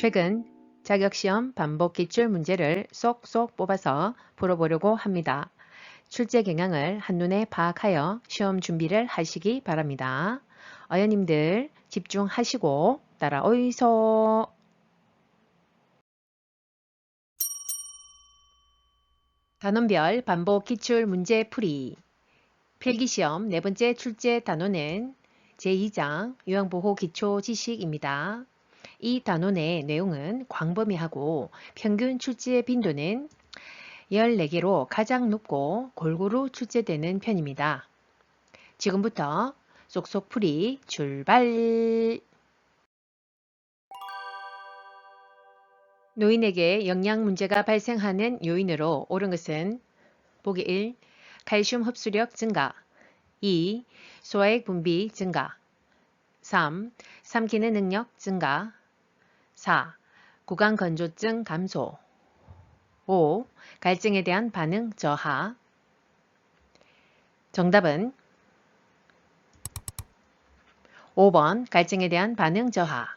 최근 자격시험 반복 기출 문제를 쏙쏙 뽑아서 풀어보려고 합니다. 출제 경향을 한눈에 파악하여 시험 준비를 하시기 바랍니다. 어연님들 집중하시고 따라오이소. 단원별 반복 기출 문제 풀이. 필기시험 네 번째 출제 단원은 제2장 요양보호 기초 지식입니다. 이 단원의 내용은 광범위하고 평균 출제 빈도는 14개로 가장 높고 골고루 출제되는 편입니다. 지금부터 쏙쏙풀이 출발! 노인에게 영양 문제가 발생하는 요인으로 옳은 것은 보기 1. 칼슘 흡수력 증가 2. 소화액 분비 증가 3. 삼키는 능력 증가 4. 구강 건조증 감소 5. 갈증에 대한 반응 저하. 정답은 5번 갈증에 대한 반응 저하.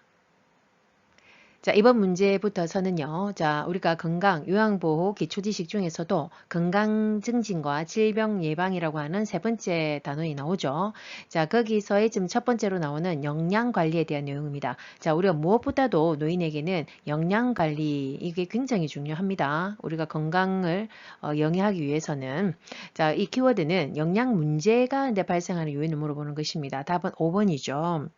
자, 이번 문제부터서는요. 자, 우리가 건강, 요양보호, 기초지식 중에서도 건강 증진과 질병 예방이라고 하는 세 번째 단원이 나오죠. 자, 거기서의 지금 첫 번째로 나오는 영양 관리에 대한 내용입니다. 자, 우리가 무엇보다도 노인에게는 영양 관리, 이게 굉장히 중요합니다. 우리가 건강을 영위하기 위해서는. 자, 이 키워드는 영양 문제가 발생하는 요인을 물어보는 것입니다. 답은 5번이죠.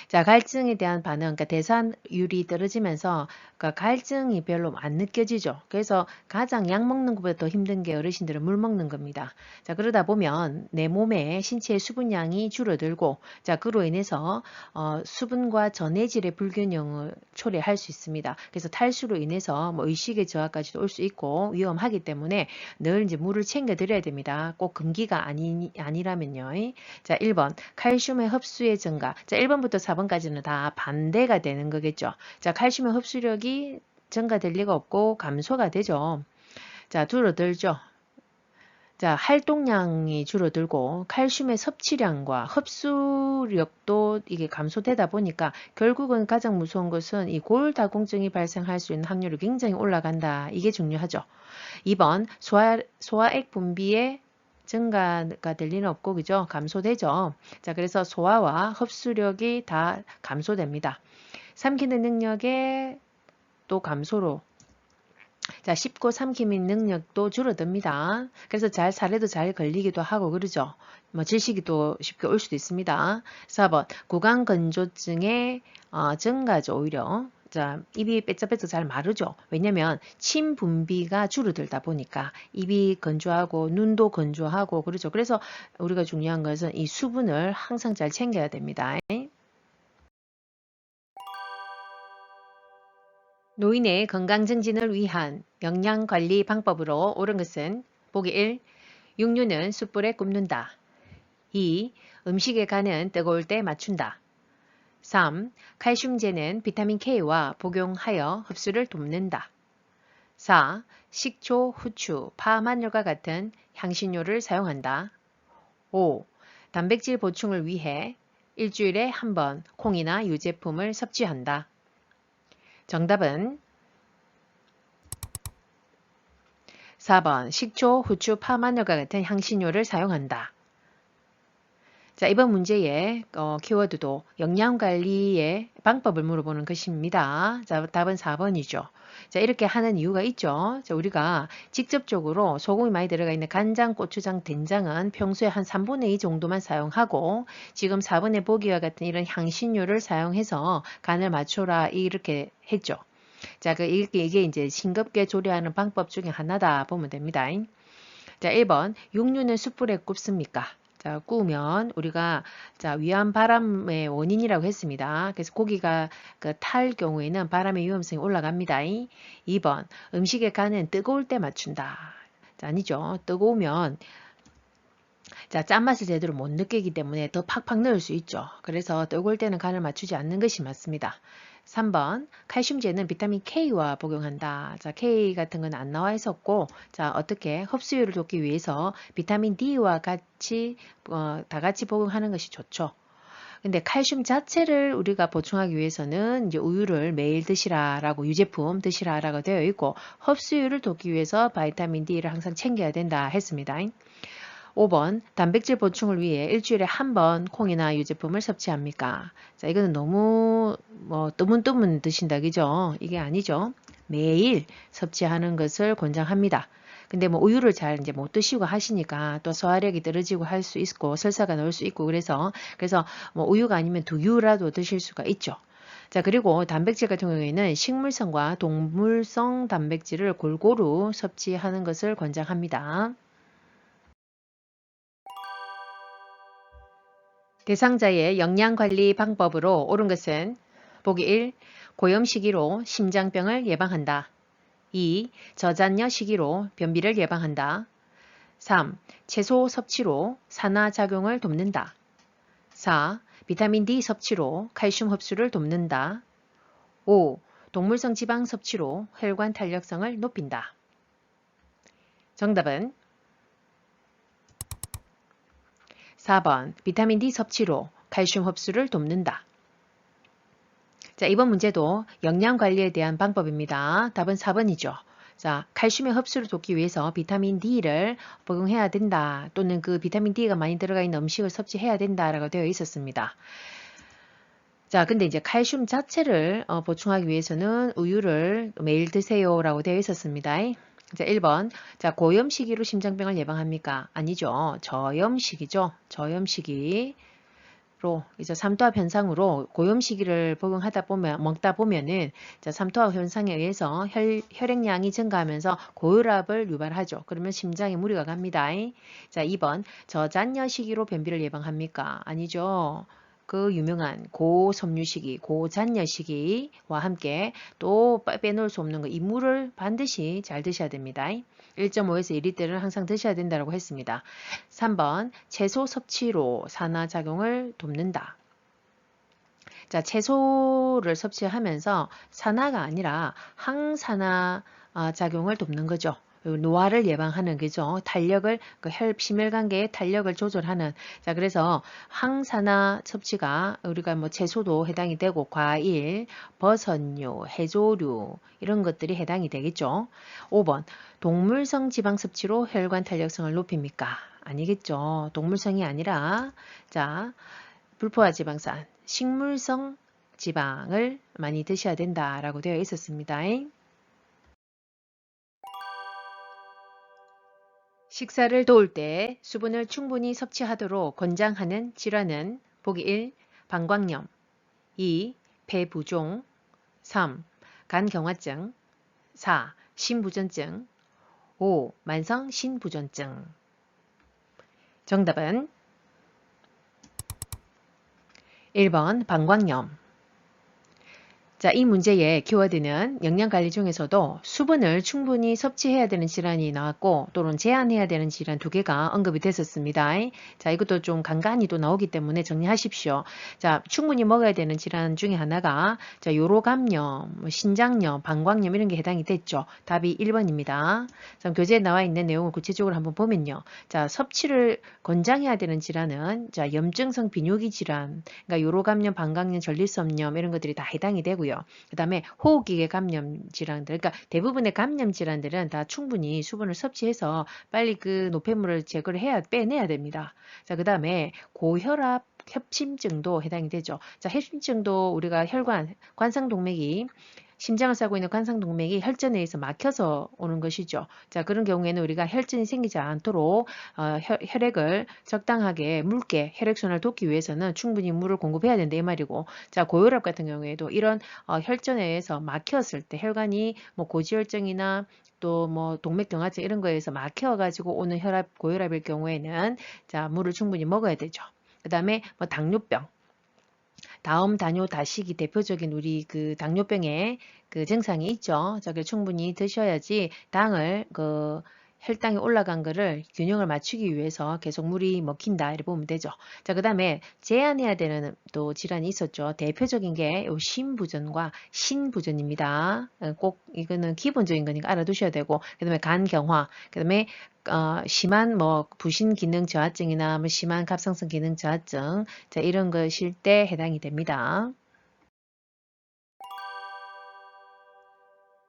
자, 갈증에 대한 반응, 그러니까 대사율이 떨어지면서 그러니까 갈증이 별로 안 느껴지죠. 그래서 가장 약 먹는 것보다 더 힘든 게 어르신들은 물 먹는 겁니다. 자, 그러다 보면 내 몸에 신체의 수분량이 줄어들고, 자, 그로 인해서 수분과 전해질의 불균형을 초래할 수 있습니다. 그래서 탈수로 인해서 뭐 의식의 저하까지도 올 수 있고 위험하기 때문에 늘 이제 물을 챙겨 드려야 됩니다. 꼭 금기가 아니라면요. 자, 1번 칼슘의 흡수의 증가. 자, 1번부터 4번까지는 다 반대가 되는 거겠죠. 자, 칼슘의 흡수력이 증가될 리가 없고 감소가 되죠. 자, 줄어들죠. 자, 활동량이 줄어들고 칼슘의 섭취량과 흡수력도 이게 감소되다 보니까 결국은 가장 무서운 것은 이 골다공증이 발생할 수 있는 확률이 굉장히 올라간다. 이게 중요하죠. 2번 소화액 분비의 증가가 될 리는 없고, 그죠? 감소되죠. 자, 그래서 소화와 흡수력이 다 감소됩니다. 삼키는 능력의 또 감소로, 자, 씹고 삼키는 능력도 줄어듭니다. 그래서 살에도 잘 걸리기도 하고 그러죠. 뭐 질식이 또 쉽게 올 수도 있습니다. 4번 구강 건조증의 증가죠. 오히려. 자, 입이 빼짝빼짝 잘 마르죠. 왜냐면 침 분비가 줄어들다 보니까 입이 건조하고 눈도 건조하고 그러죠. 그래서 우리가 중요한 것은 이 수분을 항상 잘 챙겨야 됩니다. 노인의 건강 증진을 위한 영양관리 방법으로 옳은 것은 보기 1. 육류는 숯불에 굽는다. 2. 음식의 간은 뜨거울 때 맞춘다. 3. 칼슘제는 비타민 K와 복용하여 흡수를 돕는다. 4. 식초, 후추, 파, 마늘과 같은 향신료를 사용한다. 5. 단백질 보충을 위해 일주일에 한 번 콩이나 유제품을 섭취한다. 정답은 4번 식초, 후추, 파, 마늘과 같은 향신료를 사용한다. 자, 이번 문제의 키워드도 영양관리의 방법을 물어보는 것입니다. 자, 답은 4번이죠. 자, 이렇게 하는 이유가 있죠. 자, 우리가 직접적으로 소금이 많이 들어가 있는 간장, 고추장, 된장은 평소에 한 3분의 2 정도만 사용하고 지금 4번의 보기와 같은 이런 향신료를 사용해서 간을 맞춰라 이렇게 했죠. 자, 이게 이제 싱겁게 조리하는 방법 중에 하나다 보면 됩니다. 자, 1번 육류는 숯불에 굽습니까? 자, 구우면 우리가 자, 위험 바람의 원인이라고 했습니다. 그래서 고기가 탈 경우에는 바람의 위험성이 올라갑니다. 2번 음식의 간은 뜨거울 때 맞춘다. 자, 아니죠. 뜨거우면 자, 짠맛을 제대로 못 느끼기 때문에 더 팍팍 넣을 수 있죠. 그래서 뜨거울 때는 간을 맞추지 않는 것이 맞습니다. 3번 칼슘제는 비타민 K와 복용한다. 자, K 같은 건 안 나와 있었고, 자, 어떻게 흡수율을 돕기 위해서 비타민 D와 같이 다 같이 복용하는 것이 좋죠. 근데 칼슘 자체를 우리가 보충하기 위해서는 이제 우유를 매일 드시라라고 유제품 드시라라고 되어 있고 흡수율을 돕기 위해서 바이타민 D를 항상 챙겨야 된다 했습니다. 5번 단백질 보충을 위해 일주일에 한 번 콩이나 유제품을 섭취합니까? 자, 이거는 너무 뭐 뜨문뜨문 드신다 그죠? 이게 아니죠. 매일 섭취하는 것을 권장합니다. 근데 뭐 우유를 잘 이제 못 드시고 하시니까 또 소화력이 떨어지고 할 수 있고 설사가 나올 수 있고 그래서 뭐 우유가 아니면 두유라도 드실 수가 있죠. 자, 그리고 단백질 같은 경우에는 식물성과 동물성 단백질을 골고루 섭취하는 것을 권장합니다. 대상자의 영양관리 방법으로 옳은 것은 보기 1. 고염 시기로 심장병을 예방한다. 2. 저잔여 시기로 변비를 예방한다. 3. 채소 섭취로 산화작용을 돕는다. 4. 비타민 D 섭취로 칼슘 흡수를 돕는다. 5. 동물성 지방 섭취로 혈관 탄력성을 높인다. 정답은 4번 비타민 D 섭취로 칼슘 흡수를 돕는다. 자, 이번 문제도 영양관리에 대한 방법입니다. 답은 4번이죠. 자, 칼슘의 흡수를 돕기 위해서 비타민 D를 복용해야 된다. 또는 그 비타민 D가 많이 들어가 있는 음식을 섭취해야 된다라고 되어 있었습니다. 자, 근데 이제 칼슘 자체를 보충하기 위해서는 우유를 매일 드세요라고 되어 있었습니다. 자, 1번. 자, 고염 시기로 심장병을 예방합니까? 아니죠. 저염 시기죠. 저염 시기. 이제 삼투압 현상으로 고염 시기를 먹다 보면은 자, 삼투압 현상에 의해서 혈액량이 증가하면서 고혈압을 유발하죠. 그러면 심장에 무리가 갑니다. 자, 2번. 저잔여 시기로 변비를 예방합니까? 아니죠. 그 유명한 고섬유 시기, 고잔여 시기와 함께 또 빼놓을 수 없는 거 이물을 반드시 잘 드셔야 됩니다. 1.5에서 2리터를 항상 드셔야 된다고 했습니다. 3번 채소 섭취로 산화작용을 돕는다. 자, 채소를 섭취하면서 산화가 아니라 항산화 작용을 돕는 거죠. 노화를 예방하는 거죠. 탄력을 심혈관계의 탄력을 조절하는. 자, 그래서 항산화 섭취가 우리가 뭐 채소도 해당이 되고 과일, 버섯류, 해조류 이런 것들이 해당이 되겠죠. 5번 동물성 지방 섭취로 혈관 탄력성을 높입니까? 아니겠죠. 동물성이 아니라 자, 불포화 지방산, 식물성 지방을 많이 드셔야 된다라고 되어 있었습니다. 식사를 도울 때 수분을 충분히 섭취하도록 권장하는 질환은 보기 1. 방광염 2. 폐부종 3. 간경화증 4. 신부전증 5. 만성 신부전증 정답은 1번 방광염. 자, 이 문제의 키워드는 영양관리 중에서도 수분을 충분히 섭취해야 되는 질환이 나왔고 또는 제한해야 되는 질환 두 개가 언급이 됐었습니다. 자, 이것도 좀 간간히 또 나오기 때문에 정리하십시오. 자, 충분히 먹어야 되는 질환 중에 하나가 자, 요로감염, 신장염, 방광염 이런 게 해당이 됐죠. 답이 1번입니다. 자, 교재에 나와 있는 내용을 구체적으로 한번 보면요. 자, 섭취를 권장해야 되는 질환은 자, 염증성 비뇨기 질환, 그러니까 요로감염, 방광염, 전립선염 이런 것들이 다 해당이 되고요. 그 다음에 호흡기계 감염 질환들, 그러니까 대부분의 감염 질환들은 다 충분히 수분을 섭취해서 빨리 그 노폐물을 제거를 빼내야 됩니다. 자, 그 다음에 고혈압, 협심증도 해당이 되죠. 자, 협심증도 우리가 관상동맥이 심장을 싸고 있는 관상동맥이 혈전에 의해서 막혀서 오는 것이죠. 자, 그런 경우에는 우리가 혈전이 생기지 않도록 혈액을 적당하게 묽게 혈액순환을 돕기 위해서는 충분히 물을 공급해야 된다 이 말이고, 자, 고혈압 같은 경우에도 이런 혈전에 의해서 막혔을 때 혈관이 뭐 고지혈증이나 또 뭐 동맥경화증 이런 거에 서 막혀가지고 오는 고혈압일 경우에는 자, 물을 충분히 먹어야 되죠. 그 다음에 뭐 당뇨병. 다음 단요 다식이 대표적인 우리 그 당뇨병의 그 증상이 있죠. 자, 그 충분히 드셔야지 당을 혈당이 올라간 거를 균형을 맞추기 위해서 계속 물이 먹힌다 이렇게 보면 되죠. 자, 그 다음에 제한해야 되는 또 질환이 있었죠. 대표적인 게 요 심부전과 신부전입니다. 꼭 이거는 기본적인 거니까 알아두셔야 되고, 그 다음에 간경화, 그 다음에 심한 뭐 부신 기능 저하증이나 뭐 심한 갑상선 기능 저하증, 자, 이런 것일 때 해당이 됩니다.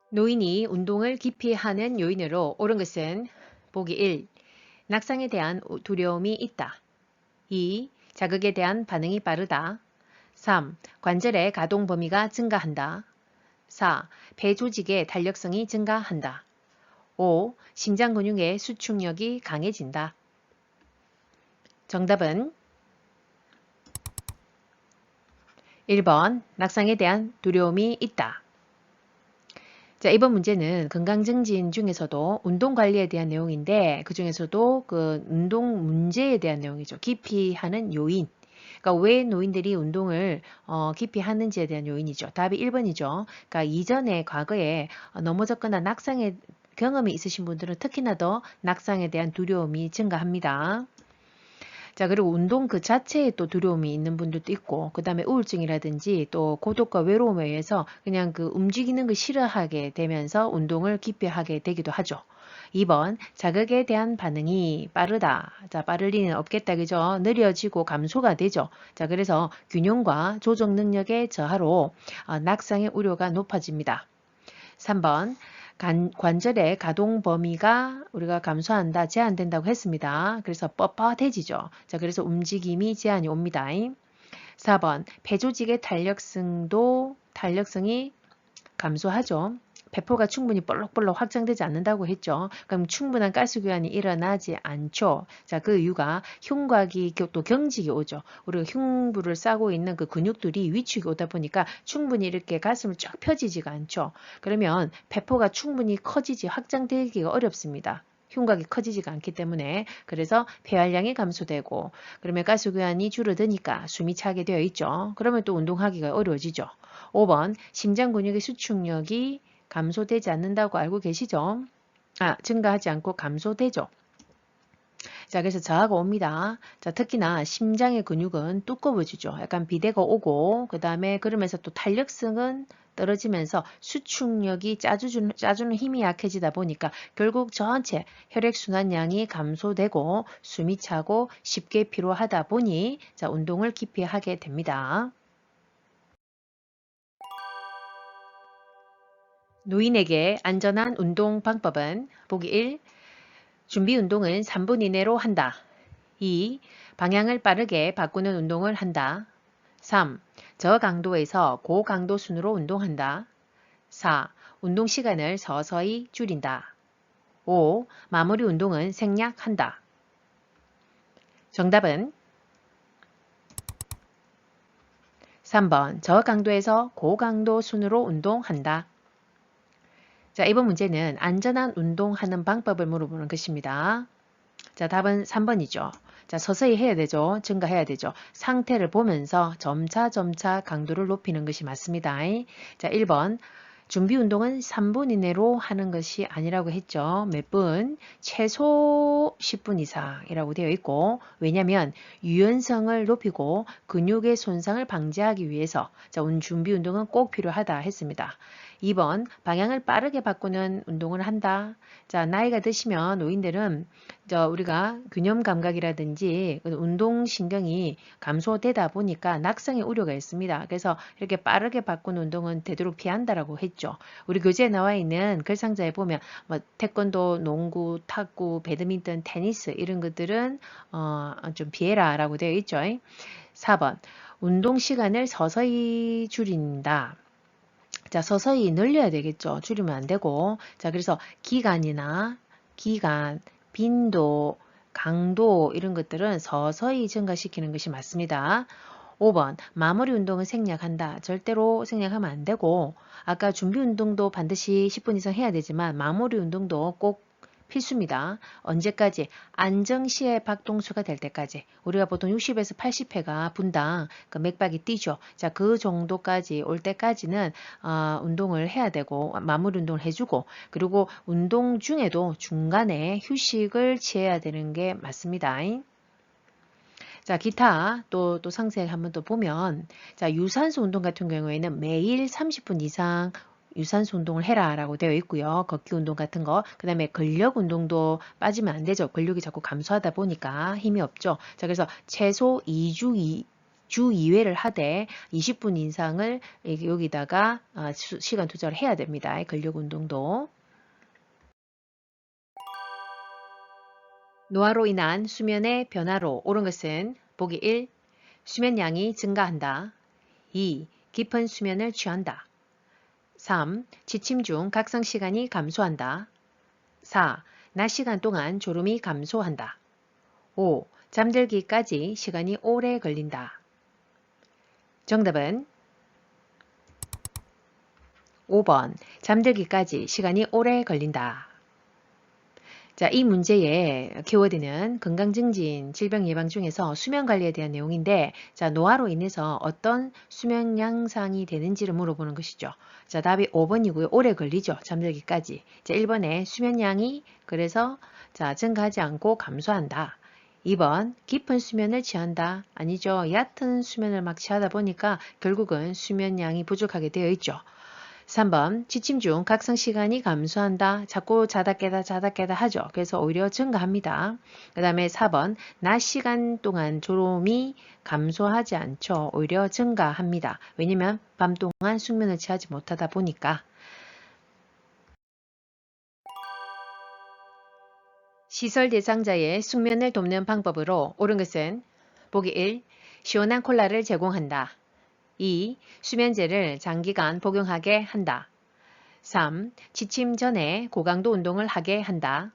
노인이 운동을 깊이 하는 요인으로 옳은 것은 보기 1. 낙상에 대한 두려움이 있다. 2. 자극에 대한 반응이 빠르다. 3. 관절의 가동 범위가 증가한다. 4. 폐 조직의 탄력성이 증가한다. 5. 심장 근육의 수축력이 강해진다. 정답은 1번 낙상에 대한 두려움이 있다. 자, 이번 문제는 건강증진 중에서도 운동 관리에 대한 내용인데 그 중에서도 그 운동 문제에 대한 내용이죠. 깊이 하는 요인. 그러니까 왜 노인들이 운동을 깊이 하는지에 대한 요인이죠. 답이 1번이죠. 그러니까 이전에 과거에 넘어졌거나 낙상의 경험이 있으신 분들은 특히나 더 낙상에 대한 두려움이 증가합니다. 자, 그리고 운동 그 자체에 또 두려움이 있는 분들도 있고, 그 다음에 우울증이라든지 또 고독과 외로움에 의해서 그냥 그 움직이는 걸 싫어하게 되면서 운동을 깊이 하게 되기도 하죠. 2번, 자극에 대한 반응이 빠르다. 자, 빠를 리는 없겠다. 그죠? 느려지고 감소가 되죠. 자, 그래서 균형과 조정 능력의 저하로 낙상의 우려가 높아집니다. 3번, 관절의 가동 범위가 우리가 감소한다, 제한된다고 했습니다. 그래서 뻣뻣해지죠. 자, 그래서 움직임이 제한이 옵니다. 4번, 폐조직의 탄력성이 감소하죠. 배포가 충분히 볼록볼록 확장되지 않는다고 했죠. 그럼 충분한 가스 교환이 일어나지 않죠. 자, 그 이유가 흉곽이 또 경직이 오죠. 우리가 흉부를 싸고 있는 그 근육들이 위축이 오다 보니까 충분히 이렇게 가슴을 쫙 펴지지가 않죠. 그러면 배포가 충분히 커지지 확장되기가 어렵습니다. 흉곽이 커지지가 않기 때문에. 그래서 폐활량이 감소되고 그러면 가스 교환이 줄어드니까 숨이 차게 되어 있죠. 그러면 또 운동하기가 어려워지죠. 5번, 심장 근육의 수축력이 감소되지 않는다고 알고 계시죠? 증가하지 않고 감소되죠. 자, 그래서 저하가 옵니다. 자, 특히나 심장의 근육은 두꺼워지죠. 약간 비대가 오고, 그 다음에 그러면서 또 탄력성은 떨어지면서 수축력이 짜주는 힘이 약해지다 보니까 결국 전체 혈액순환량이 감소되고 숨이 차고 쉽게 피로하다 보니 자, 운동을 깊이 하게 됩니다. 노인에게 안전한 운동 방법은 보기 1. 준비 운동은 3분 이내로 한다. 2. 방향을 빠르게 바꾸는 운동을 한다. 3. 저강도에서 고강도 순으로 운동한다. 4. 운동 시간을 서서히 줄인다. 5. 마무리 운동은 생략한다. 정답은 3번 저강도에서 고강도 순으로 운동한다. 자, 이번 문제는 안전한 운동하는 방법을 물어보는 것입니다. 자, 답은 3번이죠. 자, 서서히 해야 되죠. 증가해야 되죠. 상태를 보면서 점차 강도를 높이는 것이 맞습니다. 자, 1번. 준비 운동은 3분 이내로 하는 것이 아니라고 했죠. 몇 분? 최소 10분 이상이라고 되어 있고, 왜냐하면 유연성을 높이고 근육의 손상을 방지하기 위해서 자, 준비 운동은 꼭 필요하다 했습니다. 2번, 방향을 빠르게 바꾸는 운동을 한다. 자, 나이가 드시면 노인들은 우리가 균형 감각이라든지 운동신경이 감소되다 보니까 낙상의 우려가 있습니다. 그래서 이렇게 빠르게 바꾸는 운동은 되도록 피한다라고 했죠. 우리 교재에 나와 있는 글상자에 보면 뭐 태권도, 농구, 탁구, 배드민턴, 테니스 이런 것들은 좀 피해라라고 되어 있죠. 4번, 운동 시간을 서서히 줄인다. 자, 서서히 늘려야 되겠죠. 줄이면 안 되고. 자, 그래서 기간, 빈도, 강도 이런 것들은 서서히 증가시키는 것이 맞습니다. 5번, 마무리 운동은 생략한다. 절대로 생략하면 안 되고 아까 준비 운동도 반드시 10분 이상 해야 되지만 마무리 운동도 꼭 필수입니다. 언제까지? 안정시의 박동수가 될 때까지. 우리가 보통 60에서 80회가 분당 그 맥박이 뛰죠. 자, 그 정도까지 올 때까지는 운동을 해야 되고 마무리 운동을 해주고 그리고 운동 중에도 중간에 휴식을 취해야 되는 게 맞습니다. 자, 기타 또 상세 한번 또 보면 자, 유산소 운동 같은 경우에는 매일 30분 이상 유산소 운동을 해라 라고 되어 있고요. 걷기 운동 같은 거. 그 다음에 근력 운동도 빠지면 안 되죠. 근력이 자꾸 감소하다 보니까 힘이 없죠. 자, 그래서 최소 2주 주 2회를 하되 20분 이상을 여기다가 시간 투자를 해야 됩니다. 근력 운동도. 노화로 인한 수면의 변화로 옳은 것은 보기 1. 수면량이 증가한다. 2. 깊은 수면을 취한다. 3. 지침 중 각성 시간이 감소한다. 4. 낮 시간 동안 졸음이 감소한다. 5. 잠들기까지 시간이 오래 걸린다. 정답은 5번. 잠들기까지 시간이 오래 걸린다. 자, 이 문제의 키워드는 건강증진, 질병 예방 중에서 수면 관리에 대한 내용인데, 자, 노화로 인해서 어떤 수면 양상이 되는지를 물어보는 것이죠. 자, 답이 5번이고요. 오래 걸리죠. 잠들기까지. 자, 1번에 수면량이 그래서 자, 증가하지 않고 감소한다. 2번, 깊은 수면을 취한다. 아니죠. 얕은 수면을 막 취하다 보니까 결국은 수면량이 부족하게 되어 있죠. 3번 지침 중 각성 시간이 감소한다. 자꾸 자다 깨다 하죠. 그래서 오히려 증가합니다. 그 다음에 4번 낮 시간 동안 졸음이 감소하지 않죠. 오히려 증가합니다. 왜냐면 밤 동안 숙면을 취하지 못하다 보니까. 시설 대상자의 숙면을 돕는 방법으로 옳은 것은 보기 1. 시원한 콜라를 제공한다. 2. 수면제를 장기간 복용하게 한다. 3. 지침 전에 고강도 운동을 하게 한다.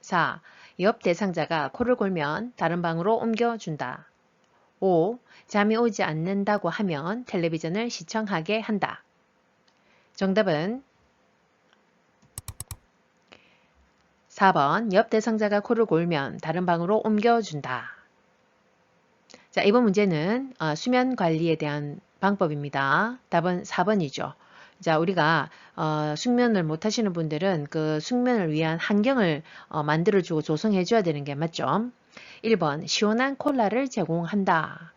4. 옆 대상자가 코를 골면 다른 방으로 옮겨준다. 5. 잠이 오지 않는다고 하면 텔레비전을 시청하게 한다. 정답은 4번 옆 대상자가 코를 골면 다른 방으로 옮겨준다. 자, 이번 문제는 수면 관리에 대한 방법입니다. 답은 4번이죠. 자, 우리가 숙면을 못 하시는 분들은 그 숙면을 위한 환경을 만들어주고 조성해줘야 되는 게 맞죠. 1번 시원한 콜라를 제공한다.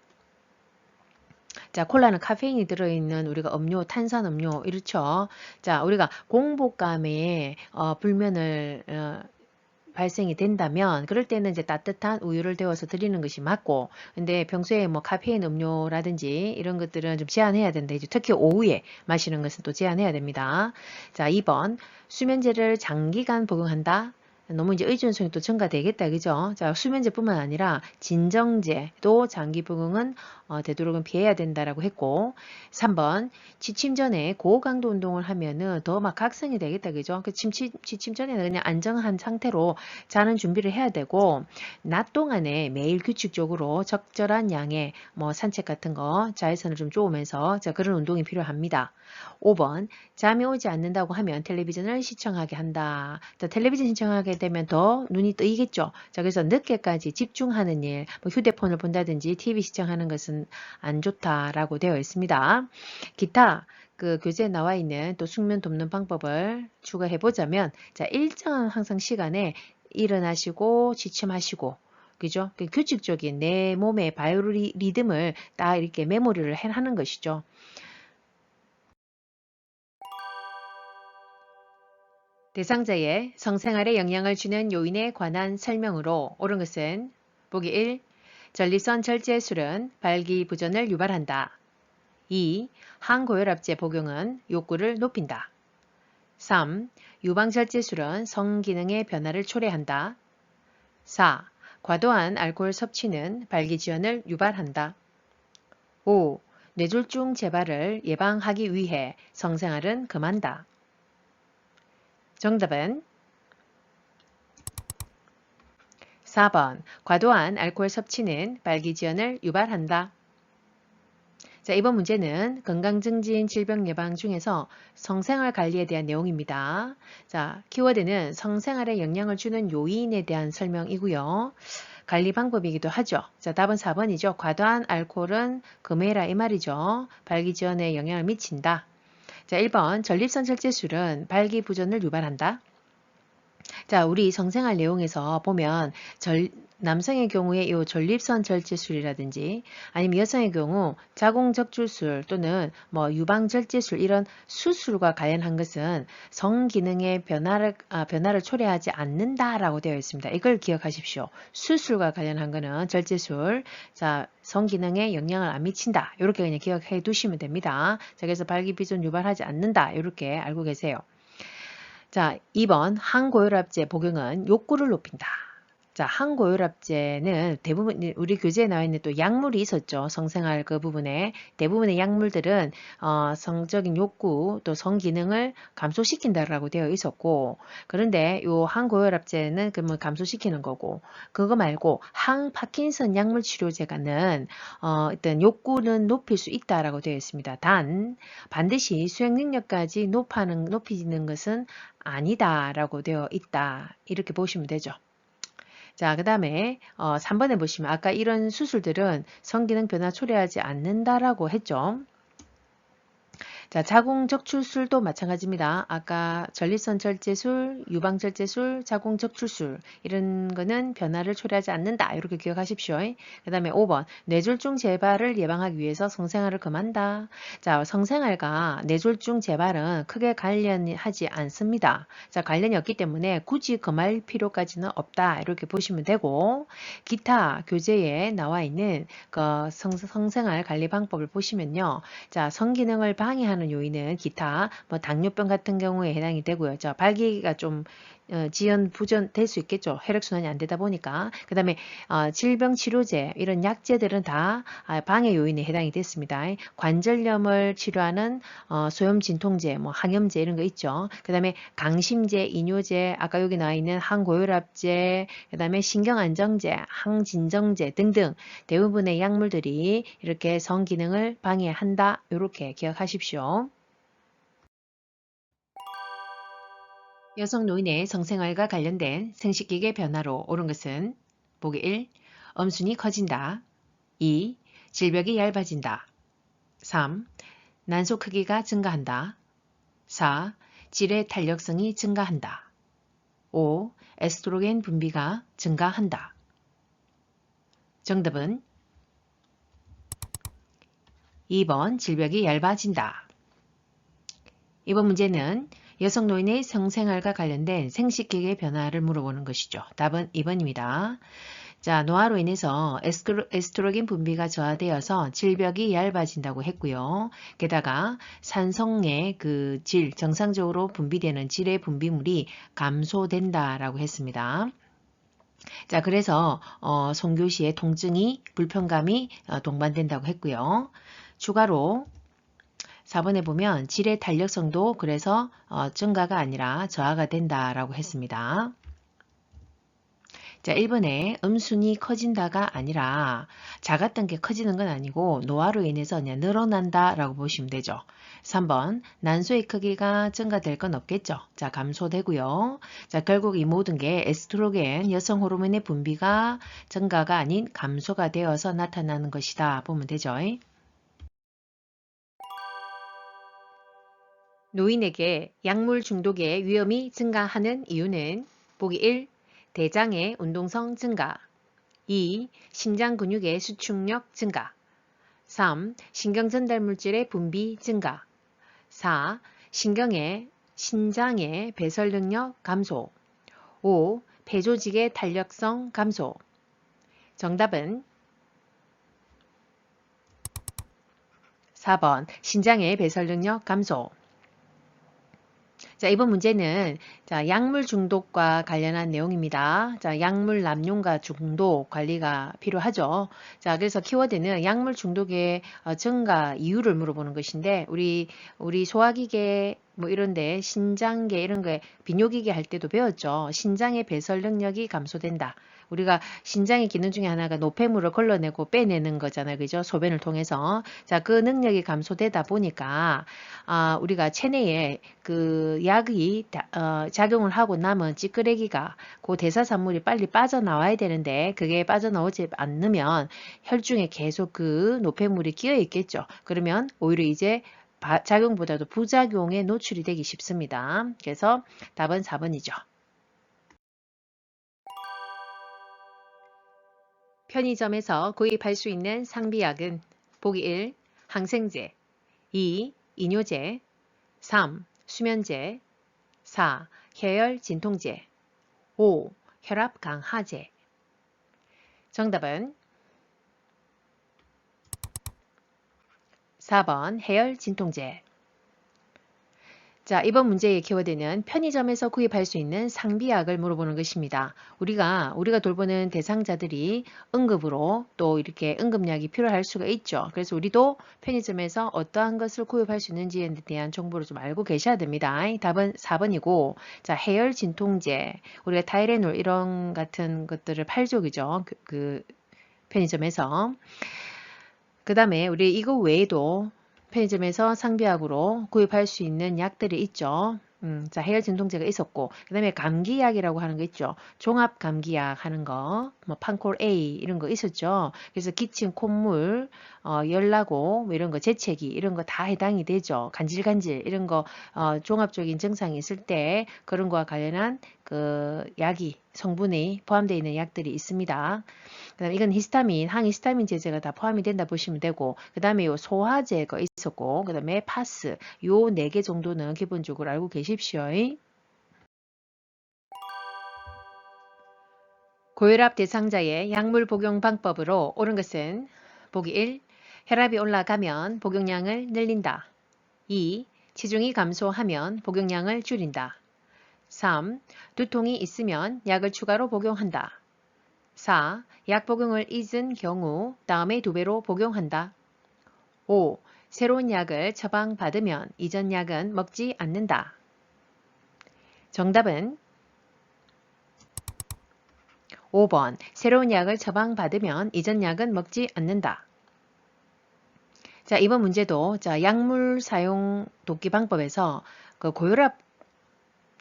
자, 콜라는 카페인이 들어있는 우리가 음료, 탄산음료 이렇죠. 자, 우리가 공복감에 불면을 발생이 된다면 그럴 때는 이제 따뜻한 우유를 데워서 드리는 것이 맞고 근데 평소에 뭐 카페인 음료라든지 이런 것들은 좀 제한해야 된다. 이제 특히 오후에 마시는 것은 또 제한해야 됩니다. 자, 2번 수면제를 장기간 복용한다. 너무 이제 의존성이 또 증가되겠다. 그죠? 자, 수면제뿐만 아니라 진정제도 장기 복용은 되도록은 피해야 된다라고 했고 3번 지침 전에 고강도 운동을 하면은 더 막 각성이 되겠다. 그죠? 그 지침 전에는 그냥 안정한 상태로 자는 준비를 해야 되고 낮 동안에 매일 규칙적으로 적절한 양의 뭐 산책 같은 거 자외선을 좀 쬐우면서 자, 그런 운동이 필요합니다. 5번 잠이 오지 않는다고 하면 텔레비전을 시청하게 한다. 자, 텔레비전 시청하게 되면 더 눈이 뜨이겠죠. 자, 그래서 늦게까지 집중하는 일, 뭐 휴대폰을 본다든지 TV 시청하는 것은 안 좋다라고 되어 있습니다. 기타 그 교재에 나와 있는 또 숙면 돕는 방법을 추가해 보자면 자, 일정한 항상 시간에 일어나시고 지침하시고 그죠? 그 규칙적인 내 몸의 바이오리듬을 딱 이렇게 메모리를 하는 것이죠. 대상자의 성생활에 영향을 주는 요인에 관한 설명으로 옳은 것은 보기 1. 전립선 절제술은 발기부전을 유발한다. 2. 항고혈압제 복용은 욕구를 높인다. 3. 유방절제술은 성기능의 변화를 초래한다. 4. 과도한 알코올 섭취는 발기지연을 유발한다. 5. 뇌졸중 재발을 예방하기 위해 성생활은 금한다. 정답은 4번 과도한 알코올 섭취는 발기지연을 유발한다. 자, 이번 문제는 건강증진 질병 예방 중에서 성생활 관리에 대한 내용입니다. 자, 키워드는 성생활에 영향을 주는 요인에 대한 설명이고요. 관리 방법이기도 하죠. 자, 답은 4번이죠. 과도한 알코올은 금해라 이 말이죠. 발기지원에 영향을 미친다. 자, 1번 전립선절제술은 발기부전을 유발한다. 자, 우리 성생활 내용에서 보면 남성의 경우에 이 전립선 절제술이라든지 아니면 여성의 경우 자궁적출술 또는 뭐 유방절제술 이런 수술과 관련한 것은 성기능의 변화를 초래하지 않는다라고 되어 있습니다. 이걸 기억하십시오. 수술과 관련한 거는 절제술, 자, 성기능에 영향을 안 미친다. 이렇게 그냥 기억해 두시면 됩니다. 자, 그래서 발기부전 유발하지 않는다. 이렇게 알고 계세요. 자, 2번 항고혈압제 복용은 욕구를 높인다. 자, 항고혈압제는 대부분 우리 교재에 나와 있는 또 약물이 있었죠. 성생활 그 부분에 대부분의 약물들은 성적인 욕구 또 성기능을 감소시킨다라고 되어 있었고, 그런데 요 항고혈압제는 그러면 감소시키는 거고, 그거 말고 항파킨슨 약물 치료제가는 어떤 욕구는 높일 수 있다라고 되어 있습니다. 단 반드시 수행 능력까지 높이는 것은 아니다라고 되어 있다. 이렇게 보시면 되죠. 자, 그 다음에 3번에 보시면 아까 이런 수술들은 성기능 변화 초래하지 않는다라고 했죠. 자, 자궁적출술도 마찬가지입니다. 아까 전립선 절제술, 유방절제술, 자궁적출술 이런 거는 변화를 초래하지 않는다. 이렇게 기억하십시오. 그 다음에 5번 뇌졸중 재발을 예방하기 위해서 성생활을 금한다. 자, 성생활과 뇌졸중 재발은 크게 관련하지 않습니다. 자, 관련이 없기 때문에 굳이 금할 필요까지는 없다. 이렇게 보시면 되고, 기타 교재에 나와 있는 그 성생활 관리 방법을 보시면요. 자, 성기능을 방해하는 요인은 기타, 뭐 당뇨병 같은 경우에 해당이 되고요. 자, 발기가 좀 지연, 부전 될 수 있겠죠. 혈액순환이 안 되다 보니까. 그 다음에 질병 치료제, 이런 약제들은 다 방해 요인에 해당이 됐습니다. 관절염을 치료하는 소염 진통제, 뭐 항염제 이런 거 있죠. 그 다음에 강심제, 이뇨제, 아까 여기 나와 있는 항고혈압제, 그 다음에 신경안정제, 항진정제 등등 대부분의 약물들이 이렇게 성기능을 방해한다. 이렇게 기억하십시오. 여성 노인의 성생활과 관련된 생식기계 변화로 옳은 것은 보기 1. 엄순이 커진다. 2. 질벽이 얇아진다. 3. 난소 크기가 증가한다. 4. 질의 탄력성이 증가한다. 5. 에스트로겐 분비가 증가한다. 정답은 2번 질벽이 얇아진다. 이번 문제는 여성 노인의 성생활과 관련된 생식기계 변화를 물어보는 것이죠. 답은 2번입니다. 자, 노화로 인해서 에스트로겐 분비가 저하되어서 질벽이 얇아진다고 했고요. 게다가 산성의 그 질, 정상적으로 분비되는 질의 분비물이 감소된다라고 했습니다. 자, 그래서 성교시의 통증이 불편감이 동반된다고 했고요. 추가로 4번에 보면 질의 탄력성도 그래서 증가가 아니라 저하가 된다라고 했습니다. 자, 1번에 음순이 커진다가 아니라 작았던 게 커지는 건 아니고 노화로 인해서 그냥 늘어난다라고 보시면 되죠. 3번 난소의 크기가 증가될 건 없겠죠. 자, 감소되고요. 자, 결국 이 모든 게 에스트로겐 여성 호르몬의 분비가 증가가 아닌 감소가 되어서 나타나는 것이다 보면 되죠. 노인에게 약물 중독의 위험이 증가하는 이유는 보기 1. 대장의 운동성 증가 2. 심장 근육의 수축력 증가 3. 신경전달물질의 분비 증가 4. 신장의 배설 능력 감소 5. 폐조직의 탄력성 감소 정답은 4번 신장의 배설 능력 감소. 자, 이번 문제는 자, 약물 중독과 관련한 내용입니다. 자, 약물 남용과 중독 관리가 필요하죠. 자, 그래서 키워드는 약물 중독의 증가 이유를 물어보는 것인데 우리 소화기계 뭐 이런데 신장계 이런 거에 비뇨기계 할 때도 배웠죠. 신장의 배설 능력이 감소된다. 우리가 신장의 기능 중에 하나가 노폐물을 걸러내고 빼내는 거잖아요. 그죠? 소변을 통해서. 자, 그 능력이 감소되다 보니까 우리가 체내에 그 약이 작용을 하고 남은 찌끄레기가 그 대사산물이 빨리 빠져나와야 되는데 그게 빠져나오지 않으면 혈중에 계속 그 노폐물이 끼어 있겠죠. 그러면 오히려 이제 작용보다도 부작용에 노출이 되기 쉽습니다. 그래서 답은 4번이죠. 편의점에서 구입할 수 있는 상비약은 보기 1. 항생제 2. 이뇨제 3. 수면제 4. 혈열 진통제 5. 혈압 강화제 정답은 4번 해열 진통제. 자, 이번 문제의 키워드는 편의점에서 구입할 수 있는 상비약을 물어보는 것입니다. 우리가 돌보는 대상자들이 응급으로 또 이렇게 응급약이 필요할 수가 있죠. 그래서 우리도 편의점에서 어떠한 것을 구입할 수 있는지에 대한 정보를 좀 알고 계셔야 됩니다. 답은 4번이고, 자, 해열 진통제. 우리가 타이레놀 이런 같은 것들을 팔죠. 그죠? 그 편의점에서. 그 다음에 우리 이거 외에도 편의점에서 상비약으로 구입할 수 있는 약들이 있죠. 자, 해열 진통제가 있었고, 그 다음에 감기약이라고 하는 거 있죠. 종합 감기약 하는 거, 뭐 판콜 A 이런 거 있었죠. 그래서 기침, 콧물, 열나고 뭐 이런 거, 재채기 이런 거 다 해당이 되죠. 간질간질 이런 거 종합적인 증상이 있을 때 그런 거와 관련한 그 약이 성분이 포함되어 있는 약들이 있습니다. 그다음 이건 히스타민, 항히스타민 제제가 다 포함이 된다 보시면 되고, 그 다음에 요 소화제가 있었고, 그 다음에 파스, 요 4개 정도는 기본적으로 알고 계십시오. 고혈압 대상자의 약물 복용 방법으로 옳은 것은 보기 1. 혈압이 올라가면 복용량을 늘린다. 2. 체중이 감소하면 복용량을 줄인다. 3. 두통이 있으면 약을 추가로 복용한다. 4. 약 복용을 잊은 경우 다음에 2배로 복용한다. 5. 새로운 약을 처방받으면 이전 약은 먹지 않는다. 정답은 5번. 새로운 약을 처방받으면 이전 약은 먹지 않는다. 자, 이번 문제도 자, 약물 사용 돕기 방법에서 그 고혈압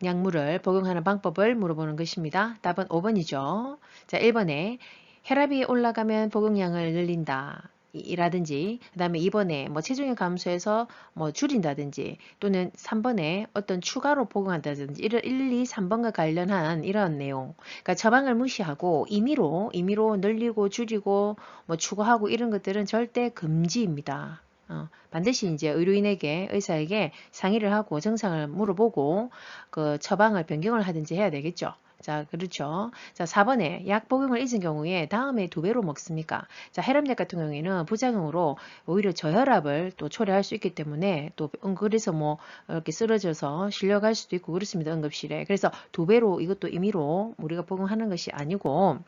약물을 복용하는 방법을 물어보는 것입니다. 답은 5번이죠. 자, 1번에 혈압이 올라가면 복용량을 늘린다. 이라든지 그 다음에 2번에 뭐 체중이 감소해서 뭐 줄인다든지 또는 3번에 어떤 추가로 복용한다든지 1, 2, 3번과 관련한 이런 내용. 그러니까 처방을 무시하고 임의로 늘리고 줄이고 뭐 추가하고 이런 것들은 절대 금지입니다. 반드시 이제 의료인에게 의사에게 상의를 하고 증상을 물어보고 그 처방을 변경을 하든지 해야 되겠죠. 자, 그렇죠. 자, 4번에 약 복용을 잊은 경우에 다음에 2배로 먹습니까? 자, 혈압약 같은 경우에는 부작용으로 오히려 저혈압을 또 초래할 수 있기 때문에 또 그래서 뭐 이렇게 쓰러져서 실려갈 수도 있고 그렇습니다. 응급실에. 그래서 2배로 이것도 임의로 우리가 복용하는 것이 아니고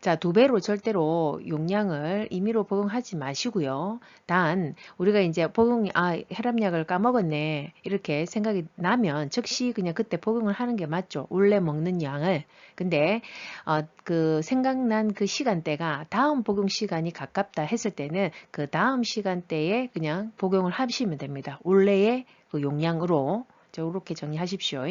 자, 2배로 절대로 용량을 임의로 복용하지 마시고요. 단 우리가 이제 혈압약을 까먹었네 이렇게 생각이 나면 즉시 그냥 그때 복용을 하는 게 맞죠. 원래 먹는 양을. 근데 그 생각난 그 시간대가 다음 복용 시간이 가깝다 했을 때는 그 다음 시간대에 그냥 복용을 하시면 됩니다. 원래의 그 용량으로 이렇게 정리하십시오.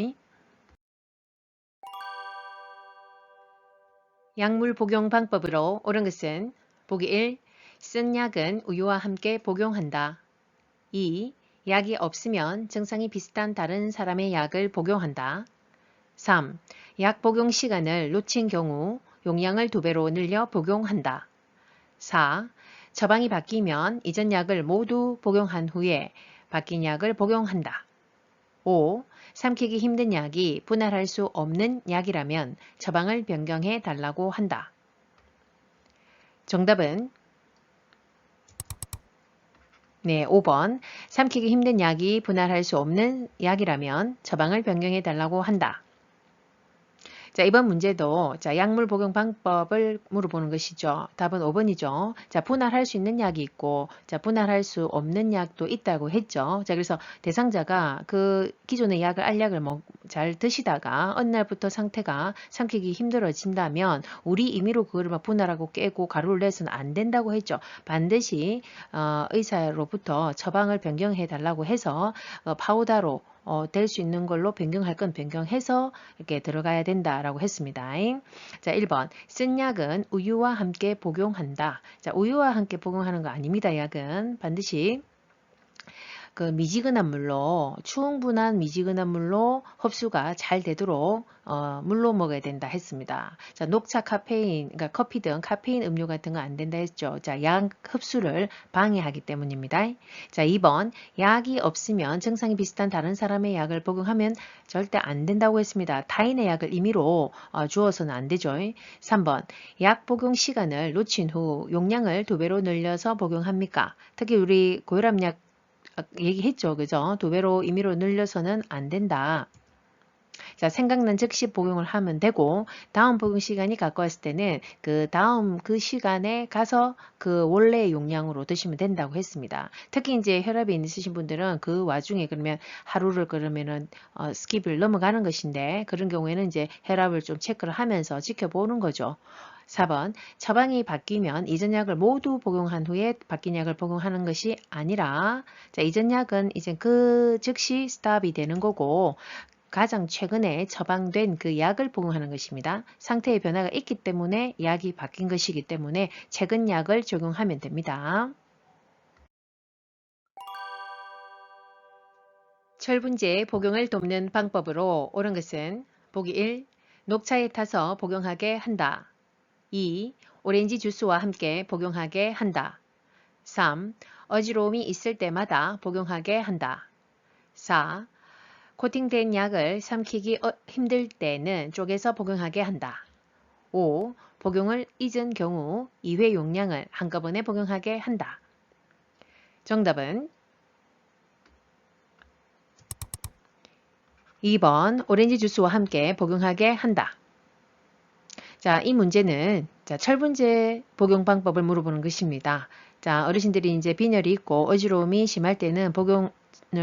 약물 복용 방법으로 옳은 것은 보기 1. 쓴 약은 우유와 함께 복용한다. 2. 약이 없으면 증상이 비슷한 다른 사람의 약을 복용한다. 3. 약 복용 시간을 놓친 경우 용량을 2배로 늘려 복용한다. 4. 처방이 바뀌면 이전 약을 모두 복용한 후에 바뀐 약을 복용한다. 5. 삼키기 힘든 약이 분할할 수 없는 약이라면 처방을 변경해 달라고 한다. 정답은 네, 5번. 삼키기 힘든 약이 분할할 수 없는 약이라면 처방을 변경해 달라고 한다. 자, 이번 문제도 자, 약물 복용 방법을 물어보는 것이죠. 답은 5번이죠. 자, 분할할 수 있는 약이 있고, 자, 분할할 수 없는 약도 있다고 했죠. 자, 그래서 대상자가 그 기존의 약을 알약을 잘 드시다가 어느 날부터 상태가 삼키기 힘들어진다면 우리 임의로 그거를 막 분할하고 깨고 가루를 내서는 안 된다고 했죠. 반드시 의사로부터 처방을 변경해 달라고 해서 파우더로 될 수 있는 걸로 변경할 건 변경해서 이렇게 들어가야 된다라고 했습니다. 자, 1번. 쓴 약은 우유와 함께 복용한다. 자, 우유와 함께 복용하는 거 아닙니다. 약은 반드시 그 미지근한 물로 충분한 미지근한 물로 흡수가 잘 되도록 물로 먹어야 된다 했습니다. 자, 녹차, 카페인, 그러니까 커피 등 카페인 음료 같은 거 안 된다 했죠. 자, 약 흡수를 방해하기 때문입니다. 자, 2번 약이 없으면 증상이 비슷한 다른 사람의 약을 복용하면 절대 안 된다고 했습니다. 타인의 약을 임의로 주어서는 안 되죠. 3번 약 복용 시간을 놓친 후 용량을 2배로 늘려서 복용합니까? 특히 우리 고혈압약 얘기했죠. 그죠? 2배로 임의로 늘려서는 안 된다. 자, 생각난 즉시 복용을 하면 되고 다음 복용 시간이 가까웠을 때는 그 다음 그 시간에 가서 그 원래의 용량으로 드시면 된다고 했습니다. 특히 이제 혈압이 있으신 분들은 그 와중에 그러면 하루를 그러면은 스킵을 넘어가는 것인데 그런 경우에는 이제 혈압을 좀 체크를 하면서 지켜보는 거죠. 4번 처방이 바뀌면 이전 약을 모두 복용한 후에 바뀐 약을 복용하는 것이 아니라 자, 이전 약은 이제 그 즉시 스탑이 되는 거고 가장 최근에 처방된 그 약을 복용하는 것입니다. 상태의 변화가 있기 때문에 약이 바뀐 것이기 때문에 최근 약을 적용하면 됩니다. 철분제 복용을 돕는 방법으로 옳은 것은 보기 1. 녹차에 타서 복용하게 한다. 2. 오렌지 주스와 함께 복용하게 한다. 3. 어지러움이 있을 때마다 복용하게 한다. 4. 코팅된 약을 삼키기 힘들 때는 쪼개서 복용하게 한다. 5. 복용을 잊은 경우 2회 용량을 한꺼번에 복용하게 한다. 정답은 2번 오렌지 주스와 함께 복용하게 한다. 자, 이 문제는 철분제 복용 방법을 물어보는 것입니다. 자, 어르신들이 이제 빈혈이 있고 어지러움이 심할 때는 복용을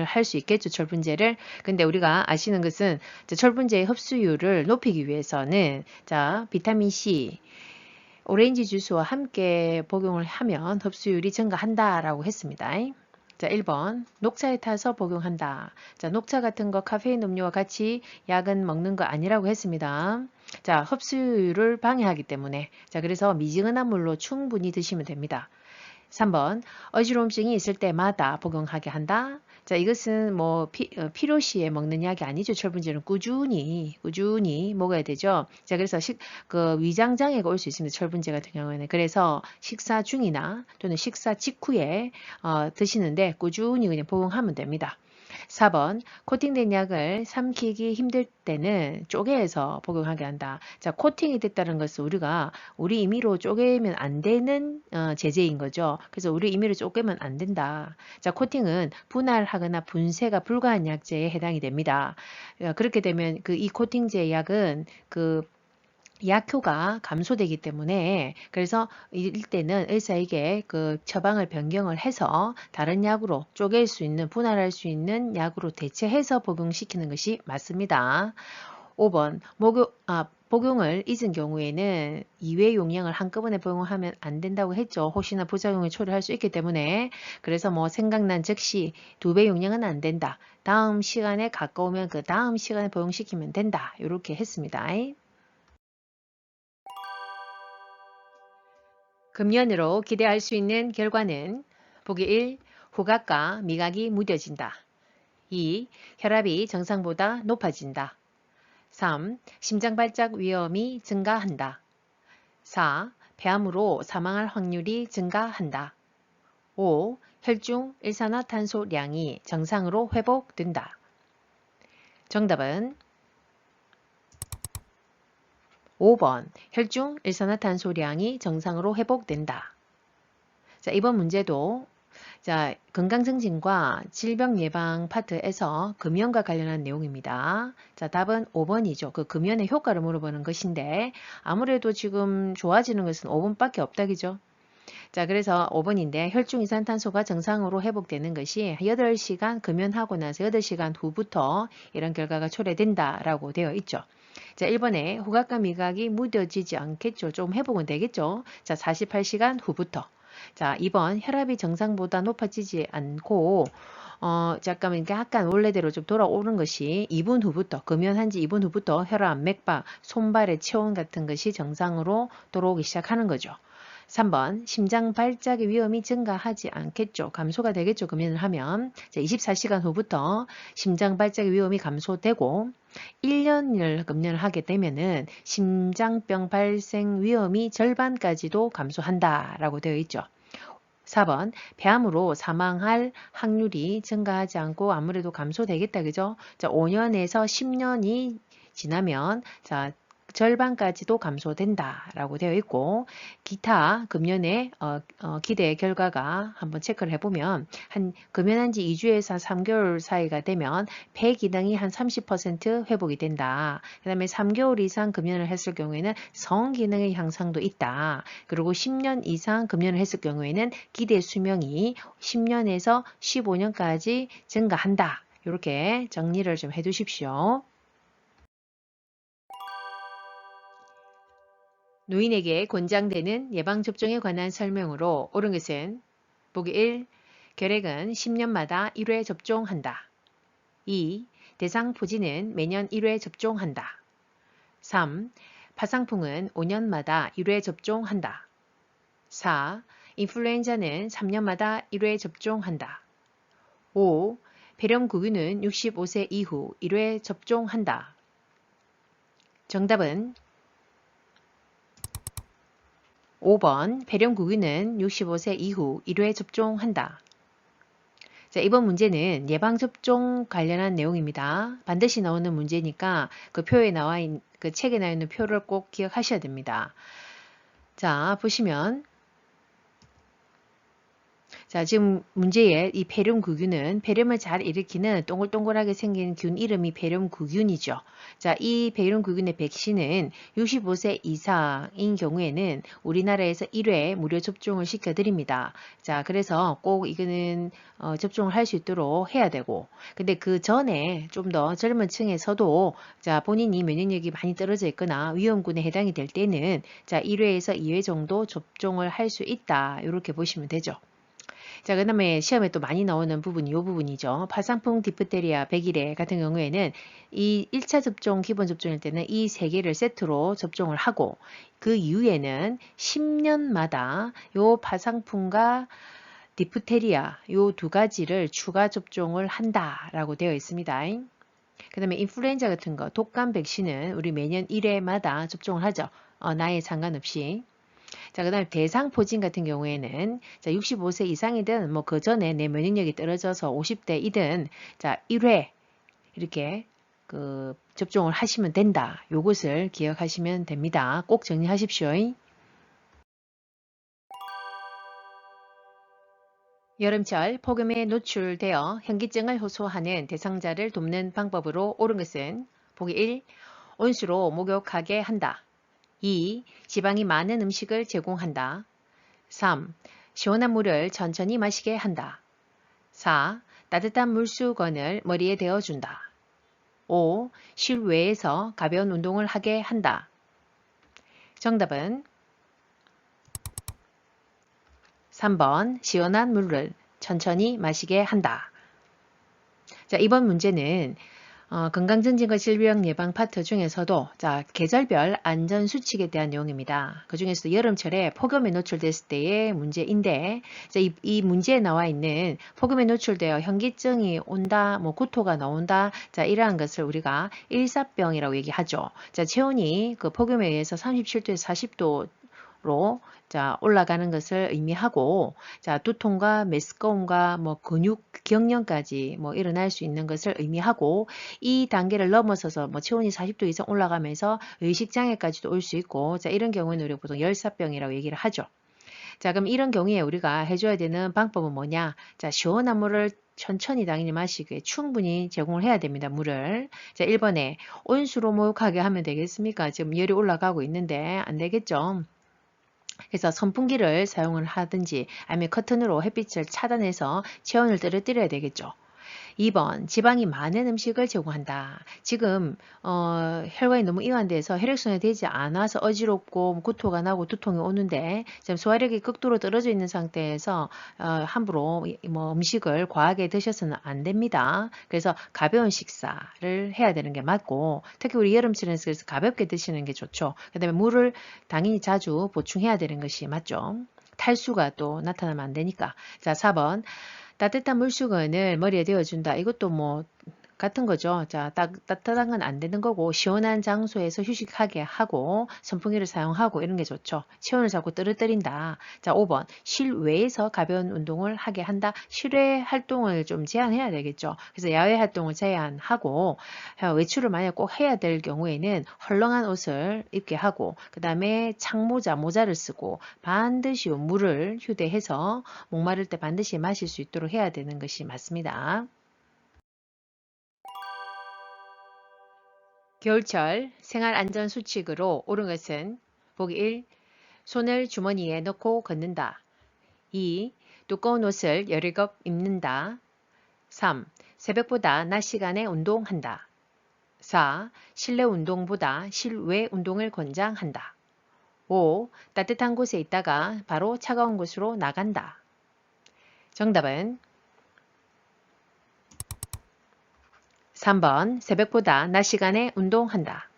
할 수 있겠죠, 철분제를. 근데 우리가 아시는 것은 철분제의 흡수율을 높이기 위해서는 비타민 C, 오렌지 주스와 함께 복용을 하면 흡수율이 증가한다라고 했습니다. 자, 1번 녹차에 타서 복용한다. 자, 녹차 같은 거 카페인 음료와 같이 약은 먹는 거 아니라고 했습니다. 자, 흡수율을 방해하기 때문에 그래서 미지근한 물로 충분히 드시면 됩니다. 3번 어지러움증이 있을 때마다 복용하게 한다. 자, 이것은 뭐 필요시에 먹는 약이 아니죠. 철분제는 꾸준히 먹어야 되죠. 자, 그래서 그 위장 장애가 올 수 있습니다. 철분제 같은 경우에는. 그래서 식사 중이나 또는 식사 직후에 드시는데 꾸준히 그냥 복용하면 됩니다. 4번 코팅된 약을 삼키기 힘들 때는 쪼개서 복용하게 한다. 자, 코팅이 됐다는 것은 우리 임의로 쪼개면 안 되는 제재인 거죠. 그래서 우리 임의로 쪼개면 안 된다. 자, 코팅은 분할하거나 분쇄가 불가한 약제에 해당이 됩니다. 그렇게 되면 이 코팅제 약은 약효가 감소되기 때문에 그래서 이때는 의사에게 그 처방을 변경을 해서 다른 약으로 쪼갤 수 있는 분할할 수 있는 약으로 대체해서 복용시키는 것이 맞습니다. 5번 복용을 잊은 경우에는 2회 용량을 한꺼번에 복용하면 안 된다고 했죠. 혹시나 부작용을 초래할 수 있기 때문에 그래서 뭐 생각난 즉시 2배 용량은 안 된다. 다음 시간에 가까우면 그 다음 시간에 복용시키면 된다. 이렇게 했습니다. 금연으로 기대할 수 있는 결과는 보기 1. 후각과 미각이 무뎌진다. 2. 혈압이 정상보다 높아진다. 3. 심장발작 위험이 증가한다. 4. 폐암으로 사망할 확률이 증가한다. 5. 혈중 일산화탄소량이 정상으로 회복된다. 정답은 5번 혈중 일산화탄소량이 정상으로 회복된다. 자, 이번 문제도 자, 건강증진과 질병 예방 파트에서 금연과 관련한 내용입니다. 자, 답은 5번이죠. 그 금연의 효과를 물어보는 것인데 아무래도 지금 좋아지는 것은 5번밖에 없다, 그죠? 자, 그래서 5번인데 혈중 이산탄소가 정상으로 회복되는 것이 8시간 금연하고 나서 8시간 후부터 이런 결과가 초래된다라고 되어 있죠. 자, 1번에 후각과 미각이 무뎌지지 않겠죠. 좀 회복은 되겠죠. 자, 48시간 후부터. 자, 2번 혈압이 정상보다 높아지지 않고 잠깐만 약간 원래대로 좀 돌아오는 것이 2분 후부터 금연한 지 2분 후부터 혈압, 맥박, 손발의 체온 같은 것이 정상으로 돌아오기 시작하는 거죠. 3번 심장 발작의 위험이 증가하지 않겠죠. 감소가 되겠죠. 금연을 하면. 자, 24시간 후부터 심장 발작의 위험이 감소되고 1년을 금연을 하게 되면은 심장병 발생 위험이 절반까지도 감소한다라고 되어 있죠. 4번 폐암으로 사망할 확률이 증가하지 않고 아무래도 감소되겠다. 그죠? 자, 5년에서 10년이 지나면 자, 절반까지도 감소된다라고 되어 있고 기타 금연의 기대 결과가 한번 체크를 해보면 한 금연한 지 2주에서 3개월 사이가 되면 폐 기능이 한 30% 회복이 된다. 그 다음에 3개월 이상 금연을 했을 경우에는 성 기능의 향상도 있다. 그리고 10년 이상 금연을 했을 경우에는 기대 수명이 10년에서 15년까지 증가한다. 이렇게 정리를 좀 해두십시오. 노인에게 권장되는 예방접종에 관한 설명으로 옳은 것은 보기 1. 결핵은 10년마다 1회 접종한다. 2. 대상포진은 매년 1회 접종한다. 3. 파상풍은 5년마다 1회 접종한다. 4. 인플루엔자는 3년마다 1회 접종한다. 5. 폐렴구균은 65세 이후 1회 접종한다. 정답은 5번 폐렴구균은 65세 이후 1회 접종한다. 자, 이번 문제는 예방접종 관련한 내용입니다. 반드시 나오는 문제니까 그 표에 그 책에 나와 있는 표를 꼭 기억하셔야 됩니다. 자, 보시면 자, 지금 문제의 이 폐렴구균은 폐렴을 잘 일으키는 동글동글하게 생긴 균 이름이 폐렴구균이죠. 자, 이 폐렴구균의 백신은 65세 이상인 경우에는 우리나라에서 1회 무료 접종을 시켜드립니다. 자, 그래서 꼭 이거는 접종을 할 수 있도록 해야 되고, 근데 그 전에 좀 더 젊은 층에서도 자, 본인이 면역력이 많이 떨어져 있거나 위험군에 해당이 될 때는 자, 1회에서 2회 정도 접종을 할 수 있다. 이렇게 보시면 되죠. 자, 그 다음에 시험에 또 많이 나오는 부분이 이 부분이죠. 파상풍 디프테리아 100일에 같은 경우에는 이 1차 접종, 기본 접종일 때는 이 3개를 세트로 접종을 하고 그 이후에는 10년마다 요 파상풍과 디프테리아 요 2가지를 추가 접종을 한다라고 되어 있습니다. 그 다음에 인플루엔자 같은 거, 독감 백신은 우리 매년 1회마다 접종을 하죠. 나이에 상관없이. 자, 그 다음에 대상포진 같은 경우에는 자, 65세 이상이든 뭐 그 전에 내 면역력이 떨어져서 50대이든 자, 1회 이렇게 그 접종을 하시면 된다. 요것을 기억하시면 됩니다. 꼭 정리하십시오. 여름철 폭염에 노출되어 현기증을 호소하는 대상자를 돕는 방법으로 옳은 것은 보기 1. 온수로 목욕하게 한다. 2. 지방이 많은 음식을 제공한다. 3. 시원한 물을 천천히 마시게 한다. 4. 따뜻한 물수건을 머리에 대어준다. 5. 실외에서 가벼운 운동을 하게 한다. 정답은 3번 시원한 물을 천천히 마시게 한다. 자, 이번 문제는 건강증진과 질병 예방 파트 중에서도 자, 계절별 안전수칙에 대한 내용입니다. 그 중에서도 여름철에 폭염에 노출됐을 때의 문제인데 자, 이 문제에 나와 있는 폭염에 노출되어 현기증이 온다, 뭐 구토가 나온다, 자, 이러한 것을 우리가 일사병이라고 얘기하죠. 자, 체온이 그 폭염에 의해서 37도에서 40도로 자, 올라가는 것을 의미하고, 자, 두통과 메스꺼움과 뭐 근육 경련까지 뭐 일어날 수 있는 것을 의미하고, 이 단계를 넘어서서 뭐 체온이 40도 이상 올라가면서 의식장애까지도 올 수 있고, 자, 이런 경우는 우리가 보통 열사병이라고 얘기를 하죠. 자, 그럼 이런 경우에 우리가 해줘야 되는 방법은 뭐냐? 자, 시원한 물을 천천히 당연히 마시게 충분히 제공을 해야 됩니다. 물을. 자, 1번에 온수로 목욕하게 하면 되겠습니까? 지금 열이 올라가고 있는데 안 되겠죠? 그래서 선풍기를 사용을 하든지 아니면 커튼으로 햇빛을 차단해서 체온을 떨어뜨려야 되겠죠. 2번 지방이 많은 음식을 제공한다. 지금 혈관이 너무 이완돼서 혈액순환이 되지 않아서 어지럽고 구토가 나고 두통이 오는데 지금 소화력이 극도로 떨어져 있는 상태에서 함부로 뭐 음식을 과하게 드셔서는 안 됩니다. 그래서 가벼운 식사를 해야 되는 게 맞고 특히 우리 여름철에는 그래서 가볍게 드시는 게 좋죠. 그 다음에 물을 당연히 자주 보충해야 되는 것이 맞죠. 탈수가 또 나타나면 안 되니까. 자, 4번 따뜻한 물수건을 머리에 대어준다. 이것도 뭐 같은 거죠. 자, 따뜻한 건 안 되는 거고 시원한 장소에서 휴식하게 하고 선풍기를 사용하고 이런 게 좋죠. 체온을 자꾸 떨어뜨린다. 자, 5번 실외에서 가벼운 운동을 하게 한다. 실외 활동을 좀 제한해야 되겠죠. 그래서 야외 활동을 제한하고 외출을 만약 꼭 해야 될 경우에는 헐렁한 옷을 입게 하고 그 다음에 모자를 쓰고 반드시 물을 휴대해서 목마를 때 반드시 마실 수 있도록 해야 되는 것이 맞습니다. 겨울철 생활안전수칙으로 옳은 것은 보기 1. 손을 주머니에 넣고 걷는다. 2. 두꺼운 옷을 여러 겹 입는다. 3. 새벽보다 낮 시간에 운동한다. 4. 실내 운동보다 실외 운동을 권장한다. 5. 따뜻한 곳에 있다가 바로 차가운 곳으로 나간다. 정답은 3번 새벽보다 낮 시간에 운동한다.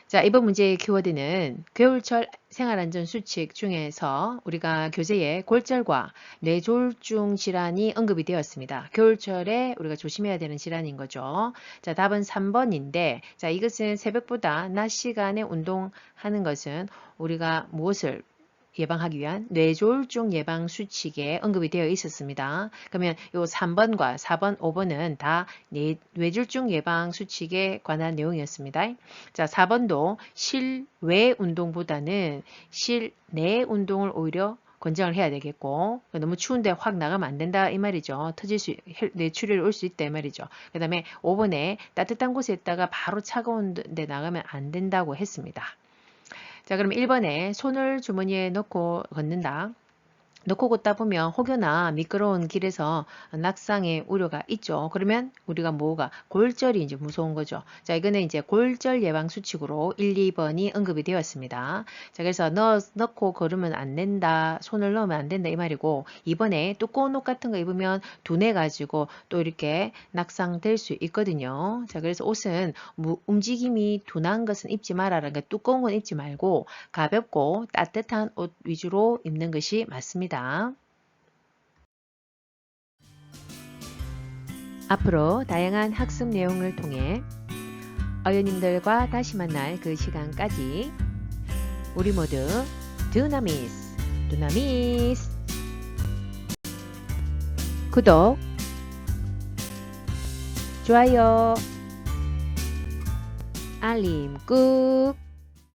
자, 이번 문제의 키워드는 겨울철 생활안전수칙 중에서 우리가 교재에 골절과 뇌졸중 질환이 언급이 되었습니다. 겨울철에 우리가 조심해야 되는 질환인 거죠. 자, 답은 3번인데, 자, 이것은 새벽보다 낮 시간에 운동하는 것은 우리가 무엇을 예방하기 위한 뇌졸중 예방 수칙에 언급이 되어 있었습니다. 그러면 이 3번과 4번, 5번은 다 뇌졸중 예방 수칙에 관한 내용이었습니다. 자, 4번도 실외 운동보다는 실내 운동을 오히려 권장을 해야 되겠고 너무 추운데 확 나가면 안 된다 이 말이죠. 뇌출혈이 올 수 있다 이 말이죠. 그 다음에 5번에 따뜻한 곳에 있다가 바로 차가운 데 나가면 안 된다고 했습니다. 자, 그럼 1번에 손을 주머니에 넣고 걷는다. 넣고 걷다 보면 혹여나 미끄러운 길에서 낙상의 우려가 있죠. 그러면 우리가 뭐가 골절이 이제 무서운 거죠. 자, 이거는 이제 골절 예방 수칙으로 1, 2번이 언급이 되었습니다. 자, 그래서 넣고 걸으면 안 된다. 손을 넣으면 안 된다 이 말이고 2번에 두꺼운 옷 같은 거 입으면 두뇌 가지고 또 이렇게 낙상될 수 있거든요. 자, 그래서 옷은 움직임이 둔한 것은 입지 말아라는 게 두꺼운 건 입지 말고 가볍고 따뜻한 옷 위주로 입는 것이 맞습니다. 앞으로 다양한 학습 내용을 통해 어연님들과 다시 만날 그 시간까지 우리 모두 두나미스 구독, 좋아요, 알림 꾹